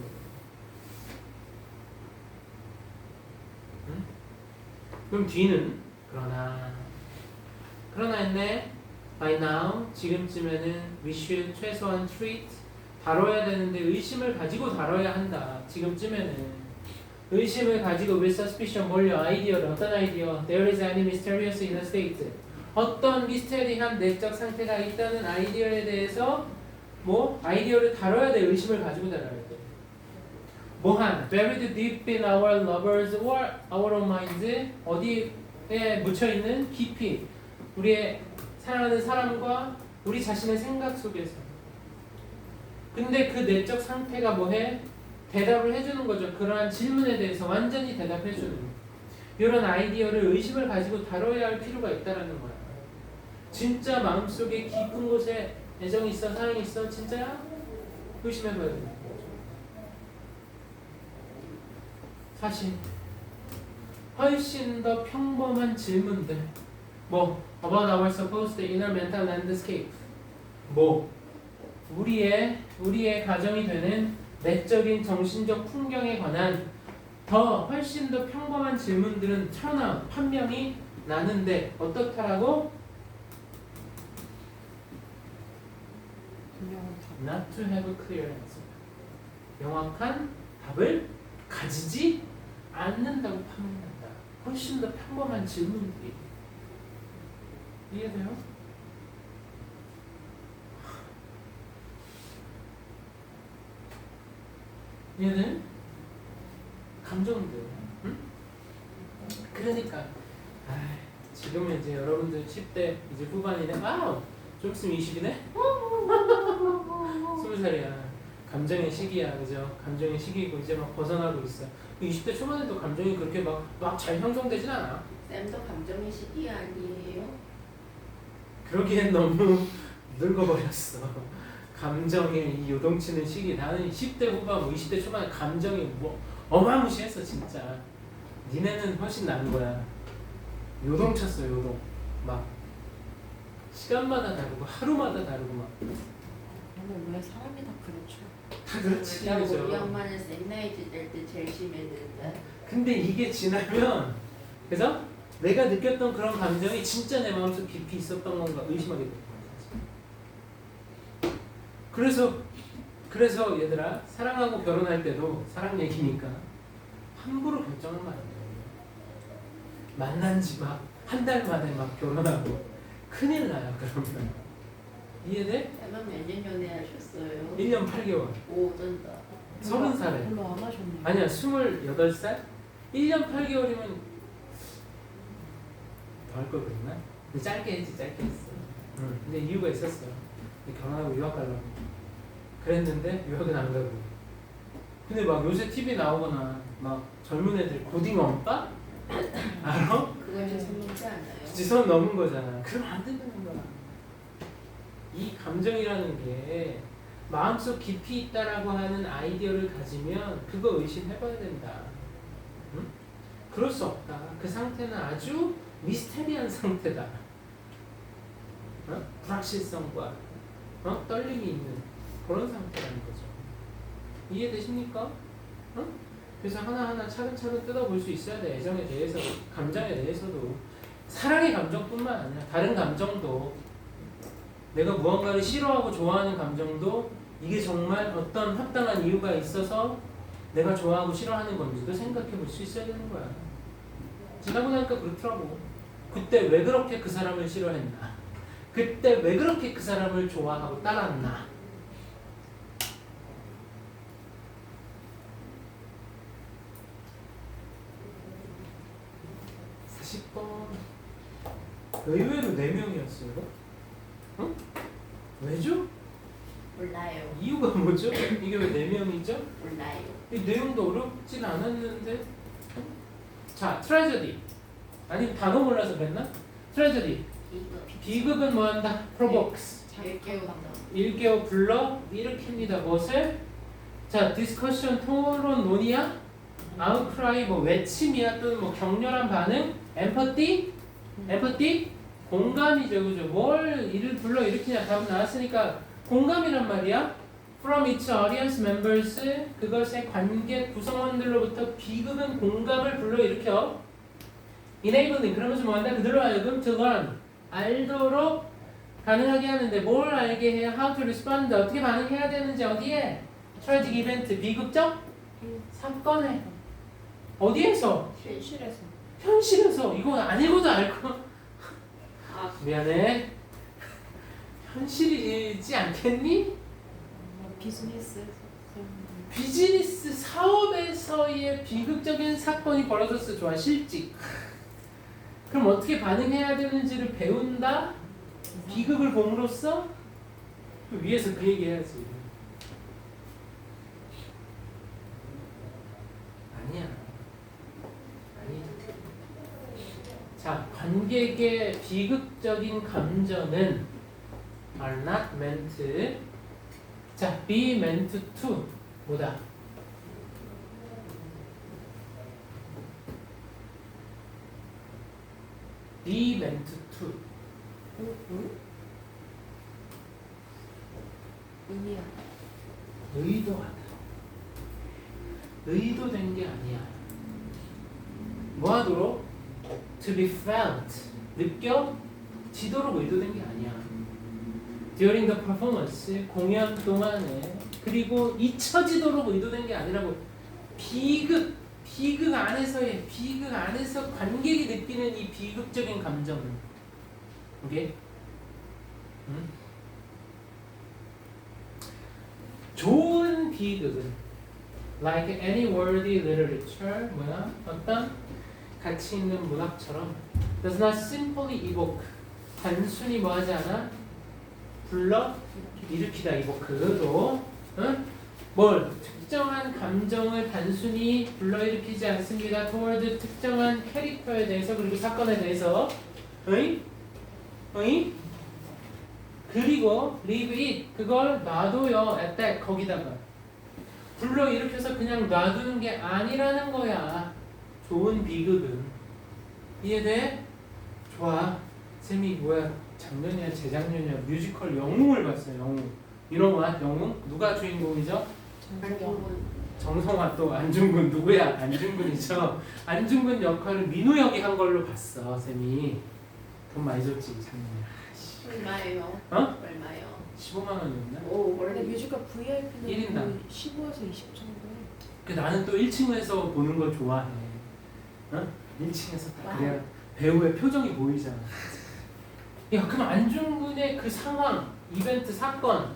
응? 그럼 뒤는 그러나 그러나 했네. By now, 지금쯤에는 we should 최소한 treat 다뤄야 되는데 의심을 가지고 다뤄야 한다. 지금쯤에는 의심을 가지고 with suspicion 몰려 아이디어를 어떤 아이디어? There is any mysterious inner state. 어떤 미스테리한 내적 상태가 있다는 아이디어에 대해서 뭐 아이디어를 다뤄야 돼. 의심을 가지고 다뤄야 돼. 뭐한 buried deep in our lovers or our own minds 어디에 묻혀 있는 깊이 우리의 사랑하는 사람과 우리 자신의 생각 속에서. 근데 그 내적 상태가 뭐해? 대답을 해주는 거죠. 그러한 질문에 대해서 완전히 대답해주는 이런 아이디어를 의심을 가지고 다뤄야 할 필요가 있다라는 거야. 진짜 마음속에 깊은 곳에 애정이 있어, 사랑이 있어, 진짜야? 의심해봐야 되는 거죠. 사실 훨씬 더 평범한 질문들 뭐 about our supposed inner mental landscape 뭐 우리의 가정이 되는 내적인 정신적 풍경에 관한 더 훨씬 더 평범한 질문들은 튀어나온 판명이 나는데 어떻다라고? 분명한 답. Not to have a clear answer. 명확한 답을 가지지 않는다고 판명한다. 훨씬 더 평범한 질문들이. 이해돼요? 이해돼? 감정들. 응? 그러니까 지금은 이제 여러분들 10대 이제 후반이네. 와우! 좀 있으면 20이네? 20살이야. 감정의 시기야, 그죠? 감정의 시기고 이제 막 벗어나고 있어. 20대 초반에도 감정이 그렇게 막 잘 형성되진 않아. 쌤도 감정의 시기 아니에요? 그러기엔 너무 늙어버렸어. 감정의 이 요동치는 시기. 나는 10대 후반, 20대 초반에 감정이 뭐 어마무시했어 진짜. 니네는 훨씬 나은 거야. 요동쳤어 요동. 막 시간마다 다르고 하루마다 다르고 막. 원래 사람이 다 그렇죠. 다 그렇지. 우리 그죠? 엄마는 쌤나이즈 때 제일 심했는데. 근데 이게 지나면 그래서 내가 느꼈던 그런 감정이 진짜 내 마음속 깊이 있었던 건가 의심하게 되는 거야. 그래서 얘들아 사랑하고 결혼할 때도 사랑 얘기니까 함부로 결정하면 안 돼요. 만난 지 막 한 달 만에 막 결혼하고 큰일 나요 그러면. 이해돼? 쌤은 몇 년 전에 하셨어요? 1년 8개월. 오, 쩐다. 30살에. 별로 안 하셨네요. 아니야 28살? 1년 8개월이면 더 할 걸 그랬나? 근데 짧게 했지 짧게 했어. 근데 이유가 있었어. 결혼하고 유학 가려고 그랬는데 유학은 안 가고. 근데 막 요새 TV 나오거나 막 젊은 애들 고딩 엄빠? 알아? 그건 좀 생기지 않아요? 지선 넘은 거잖아. 그럼 안 된다는 거야. 이 감정이라는 게 마음속 깊이 있다라고 하는 아이디어를 가지면 그거 의심해봐야 된다. 응? 그럴 수 없다. 그 상태는 아주 미스테리한 상태다. 불확실성과 떨림이 있는 그런 상태라는 거죠. 이해되십니까? 그래서 하나하나 차근차근 뜯어볼 수 있어야 돼. 애정에 대해서, 감정에 대해서도. 사랑의 감정뿐만 아니라 다른 감정도, 내가 무언가를 싫어하고 좋아하는 감정도 이게 정말 어떤 합당한 이유가 있어서 내가 좋아하고 싫어하는 건지도 생각해 볼 수 있어야 되는 거야. 지나고 나니까 그렇더라고. 그때 왜 그렇게 그 사람을 싫어했나? 그때 왜 그렇게 그 사람을 좋아하고 따랐나? 40번 의외로 4명이었어요. 응? 왜죠? 몰라요. 이유가 뭐죠? 이게 왜 4명이죠? 몰라요. 이 내용도 어렵진 않았는데. 자, 트레저디. 아니 단어 몰라서 그랬나? 트레저디. 이거 비극은 뭐한다? provokes. 일깨운다. 일깨워 불러 일으킵니다. 무엇을? 자, 디스커션 토론 논의야? 아웃크라이 뭐 외침이야 또는 뭐 격렬한 반응? 엠퍼티? 엠퍼티? 공감이죠, 그죠? 뭘 이를 불러 일으키냐? 답 나왔으니까 공감이란 말이야. From its audience members 그것의 관객 구성원들로부터 비극은 공감을 불러 일으켜. Enabling 그러면서 뭐한다? 그들로 하여금 to learn 알도록 가능하게 하는데 뭘 알게 해야 how to respond 어떻게 반응해야 되는지 어디에? 트래직 이벤트 비극적 사건에 어디에서? 현실에서. 현실에서 이거 안 읽어도 알고 아, 미안해 현실이지 않겠니? 비즈니스에서. 비즈니스 사업에서의 비극적인 사건이 벌어졌어. 좋아 실직. 그럼 어떻게 반응해야 되는지를 배운다? 비극을 봄으로써 그 위에서 그 얘기 해야지. 아니야. 아니야. 자, 관객의 비극적인 감정은 are not meant. 자, be meant to 뭐다? be meant to 의미야. 의도하다. 의도된 게 아니야. 뭐하도록? to be felt 느껴지도록 의도된 게 아니야. during the performance 공연 동안에 그리고 잊혀지도록 의도된 게 아니라고. 비극 안에서 관객이 느끼는 이 비극적인 감정은 오케이? 응? 좋은 비극은 like any worthy literature 뭐야? 어떤 가치 있는 문학처럼 does not simply evoke 단순히 뭐하지 않아? 불러 일으키다 evoke도 응? 뭘? 특정한 감정을 단순히 불러일으키지 않습니다. toward 특정한 캐릭터에 대해서 그리고 사건에 대해서 응? 응? 그리고 leave it 그걸 놔둬요. at that 거기다가 불러일으켜서 그냥 놔두는 게 아니라는 거야. 좋은 비극은 이해돼? 좋아. 쌤이 뭐야 작년이야 재작년이야 뮤지컬 영웅을 봤어요. 영웅. 이놈아 영웅? 누가 주인공이죠? 안경은 정성화 또 안중근 누구야? 안중근이죠. 안중근 역할을 민우 역이 한 걸로 봤어 쌤이. 돈 많이 줬지 작년에. 얼마예요? 어? 얼마요? 15만 원이었나? 오, 원래 원래 뮤지컬 VIP는 1인당. 15에서 20 정도 해. 그 나는 또 1층에서 보는 걸 좋아해. 어? 1층에서 딱 와우. 그래야 배우의 표정이 보이잖아. 야 그럼 안중근의 그 상황, 이벤트, 사건,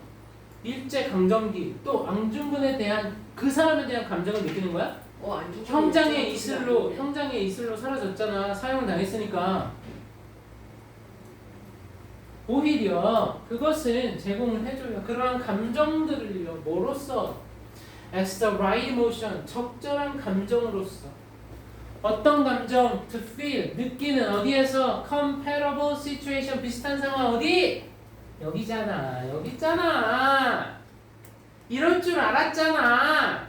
일제 강점기 또 안중근에 대한 그 사람에 대한 감정을 느끼는 거야? 안 좋은 형장의 일정이 형장의 이슬로 사라졌잖아. 사형을 당했으니까. 오히려 그것은 제공을 해줘요. 그러한 감정들을요. 뭐로써? As the right emotion, 적절한 감정으로서. 어떤 감정? To feel, 느끼는 어디에서? Comparable situation, 비슷한 상황 어디? 여기잖아. 여기 있잖아. 이럴 줄 알았잖아.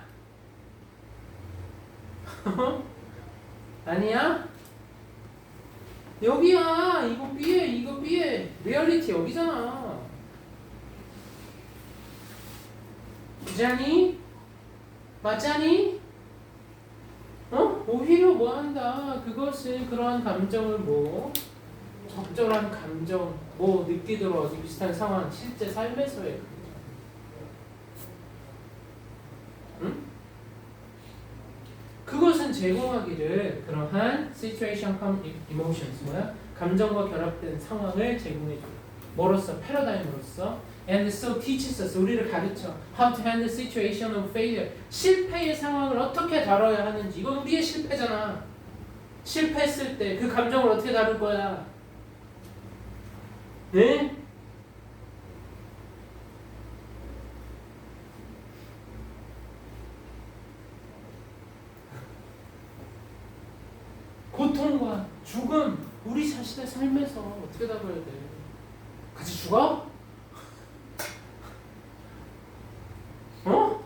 아니야? 여기야. 이거 B에 이거 B에 리얼리티 여기잖아. 그자니? 맞자니? 오히려 뭐한다. 그것은 그러한 감정을 뭐 적절한 감정 뭐 느끼도록 어디 비슷한 상황 실제 삶에서의 응? 그것은 제공하기를 그러한 situation come emotions 뭐야? 감정과 결합된 상황을 제공해줘요. 뭐로써? 패러다임으로써 and so teaches us 우리를 가르쳐 how to handle situation of failure 실패의 상황을 어떻게 다뤄야 하는지. 이건 우리의 실패잖아. 실패했을 때 그 감정을 어떻게 다룰 거야? 네? 고통과 죽음 우리 자신의 삶에서 어떻게 다뤄야 돼? 같이 죽어? 어?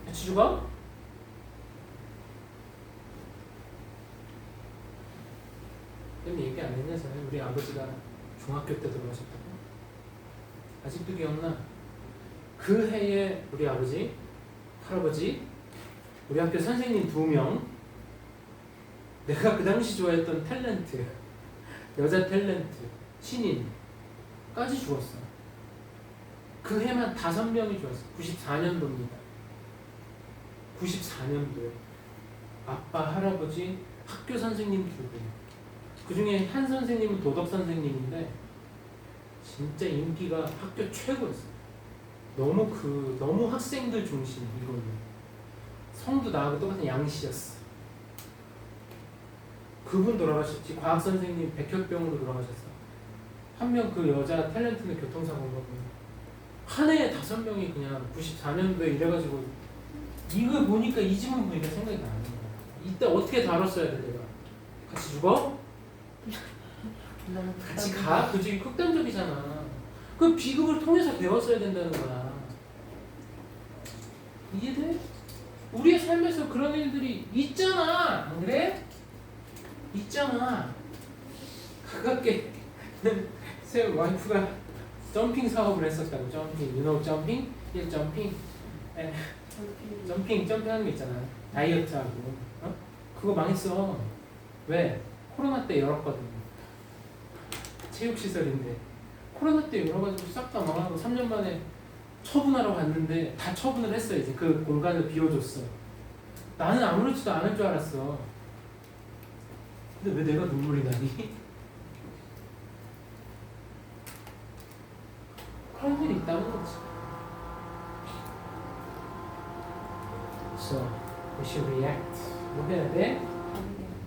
같이 죽어? 쌤이 얘기 안 했냐 전에 우리 아버지가 중학교 때 돌아가셨다고? 아직도 기억나? 그 해에 우리 아버지, 할아버지, 우리 학교 선생님 2명, 내가 그 당시 좋아했던 탤런트 여자 탤런트 신인까지 죽었어. 그 해만 5명이 죽었어. 94년도입니다. 94년도에 아빠, 할아버지, 학교 선생님 2분. 그 중에 한 선생님은 도덕 선생님인데 진짜 인기가 학교 최고였어. 너무 학생들 중심 이거는. 성도 나하고 똑같은 양씨였어. 그분 돌아가셨지. 과학 선생님 백혈병으로 돌아가셨어. 한 명 그 여자 탤런트는 교통사고인 거고. 한 해에 5명이 그냥 94년도에 이래가지고 이거 보니까 이 지문 보니까 생각이 나는 거야. 이때 어떻게 다뤘어야 돼 내가? 같이 죽어? 너무 같이 가? 그지 극단적이잖아. 그 비극을 통해서 배웠어야 된다는 거야. 이해돼? 우리의 삶에서 그런 일들이 있잖아. 안 그래? 있잖아. 가깝게 새 와이프가 점핑 사업을 했었다고. 점핑, you know 점핑? 예, 점핑. 점핑하는 거 있잖아. 다이어트하고. 어? 그거 망했어. 왜? 코로나 때 열었거든. 체육시설인데. 코로나 때 열어가지고 싹 다 망하고 3년 만에 처분하러 갔는데 다 처분을 했어. 이제 그 공간을 비워줬어. 나는 아무렇지도 않을 줄 알았어. 근데 왜 내가 눈물이 나니? 그런 일이 있다는 거지. So, we should react. 뭐 해야 돼?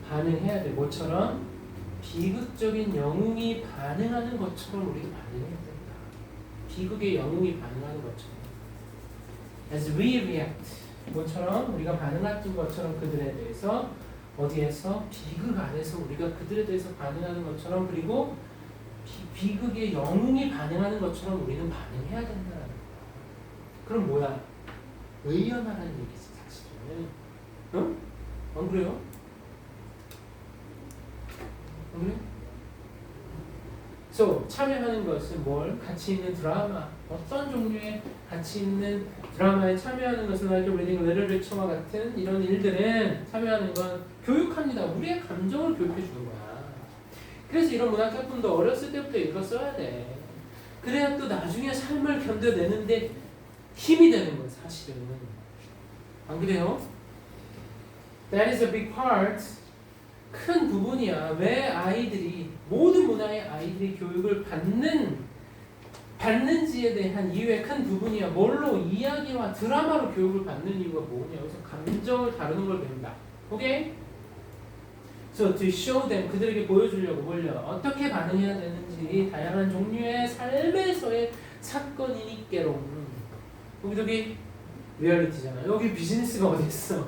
반응해야 돼. 뭐처럼? 비극적인 영웅이 반응하는 것처럼 우리도 반응해야 된다. 비극의 영웅이 반응하는 것처럼. As we react. 뭐처럼? 우리가 반응하는 것처럼 그들에 대해서 어디에서? 비극 안에서 우리가 그들에 대해서 반응하는 것처럼 그리고 비극의 영웅이 반응하는 것처럼 우리는 반응해야 된다는 거야. 그럼 뭐야? 의연하라는 얘기지 사실은. 응? 안 그래요? 안 그래? So, 참여하는 것은 뭘? 가치 있는 드라마. 어떤 종류의 가치 있는 드라마에 참여하는 것은 like reading literature와 같은 이런 일들은 참여하는 건 교육합니다. 우리의 감정을 교육해 주는 거야. 그래서 이런 문학 작품도 어렸을 때부터 읽었어야 돼. 그래야 또 나중에 삶을 견뎌내는데 힘이 되는 거야, 사실은. 안 그래요? That is a big part. 큰 부분이야. 왜 아이들이, 모든 문화의 아이들이 교육을 받는지에 대한 이유의 큰 부분이야. 뭘로? 이야기와 드라마로 교육을 받는 이유가 뭐냐? 여기서 감정을 다루는 걸 배운다. 오케이? So to show them, 그들에게 보여주려고 뭘요? 어떻게 반응해야 되는지 다양한 종류의 삶에서의 사건이니 깨롱. 여기 리얼리티잖아. 여기 비즈니스가 어디 있어?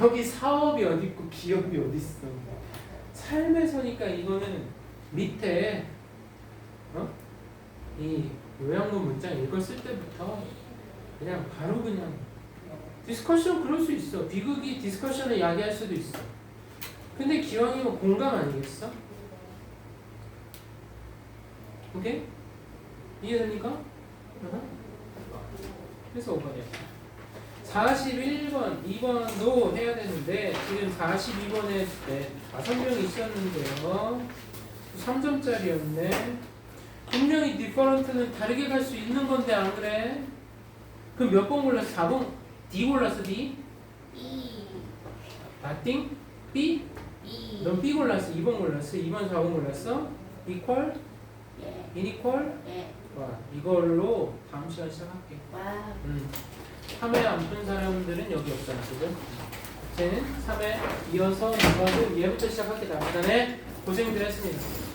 여기 사업이 어디 있고 기업이 어디 있어? 삶에서니까 이거는 밑에 이 요양본 문장 읽었을 때부터 그냥 바로 그냥 디스커션 그럴 수 있어. 비극이 디스커션을 야기할 수도 있어. 근데 기왕이면 공감 아니겠어? 오케이? 이해됩니까? 그래서 5번이야. 41번, 2번도 해야 되는데 지금 42번에 5명이 있었는데요. 3점짜리였네. 분명히 different는 다르게 갈 수 있는 건데 안 그래? 그럼 몇 번 골랐어? 4번? D 골랐어? D? nothing? B? 넌 B 골랐어? 2번 골랐어? 2번 4번 골랐어? equal? unequal? 와, 이걸로 다음 시간 시작할게. 3회 안 푼 사람들은 여기 없잖아, 그죠? 쟤는 3회 이어서 이거는 얘부터 시작할게. 다음 시간에 고생들 했습니다.